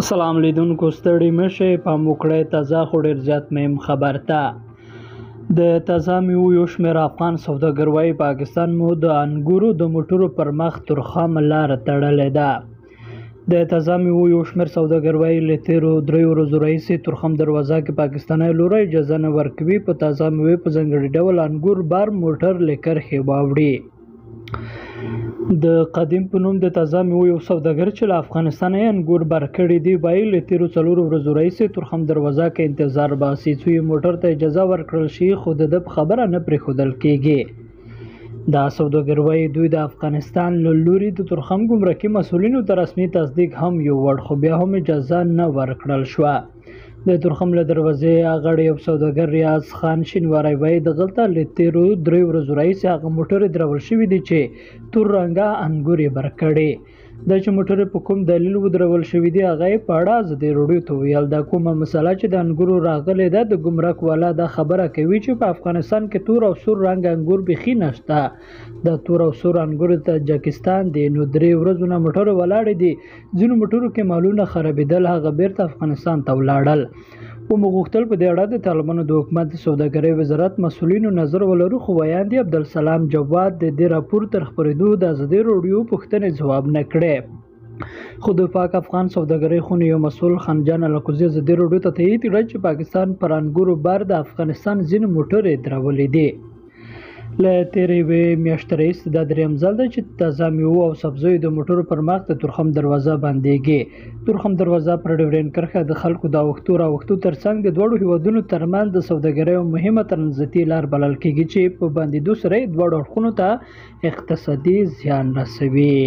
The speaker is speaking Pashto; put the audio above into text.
سلام لیدونکو ستړي مشي پام وکړئ تازه خو ډېر زیات مهم خبر ته د تازه میوو یو شمېر افغان سوداګر وایي پاکستان مو د انګورو د موټرو پر مخ ترخامه لاره تړلې ده. د تازه میوو یو شمېر سوداګر وایي له تېرو 3 ورځو راهیسې ترخم دروازه کې پاکستاني لوري اجازه نه ورکوي په تازه میوې په ځانګړي ډول انګور بار موټر له کرښې واوړي. د قدیم په نوم د تازه میوو یو سوداګر چې له افغانستانه یې انګور بار کړي دي وایي له تېرو 4 ورځو راهیسې ترخم دروازه کې انتظار باسي څو یې موټر ته اجازه ورکړل شي خو د ده په خبره نه پرېښودل کېږي. دا سوداګر وایي دوی د افغانستان له لوري د ترخم ګمرکي مسؤلینو ته رسمي تصدیق هم یووړ خو بیا هم اجازه نه ورکړل شوه. د ترخم له دروازې غړی یو سوداګر ریاض خان شینواری وایي دغلته له تېرو 3 ورځو راهیسې هغه موټرې درول شوي دي چې تور رنګه انګور یې بر کړي. دا چې موټرې په کوم دلیل ودرول شوي دي هغه یې په اړه ازادي راډیو ته ویل دا کومه مسله چې د انګورو راغلې ده د ګمرک والا دا خبره کوي چې په افغانستان کې تور او سور رنګ انګور بیخي نشته. د تور او سور انګور تاجکستان دی نو 3 ورځو نه موټر ولاړې دي ځینو موټرو کې مالونه خرابېدل هغه بیرته افغانستان ته ولاړل. ومو غوښتل په دې اړه د طالبانو د حکومت د سوداګرۍ وزارت مسؤلینو نظر ولرو خو ویاندې عبدالسلام جواد د دې راپور تر خپرېدو د ازادي راډیو پوښتنې ځواب نه کړی. خو د پاک افغان سوداګرۍ خونې یو مسؤل خنجان الکوزي ازادي راډیو ته تایید کړی چې پاکستان پر انګورو بار د افغانستان ځینې موټرې درولې دي. له تېرې یوې میاشتې راهیسې دا درېیم ځل دی چې تازه میوو او سبزیو د موټرو پر مخ د ترخم دروازه بندېږي. ترخم دروازه پر ډیورنډ کرښه د خلکو د اوښتو راوښتو ترڅنګ د دواړو هیوادونو ترمنځ د سوداګرۍ یوه مهمه ترانزیتي لار بلل کېږي چې په بندېدو سره یې دواړو اړخونو ته اقتصادي زیان رسوي.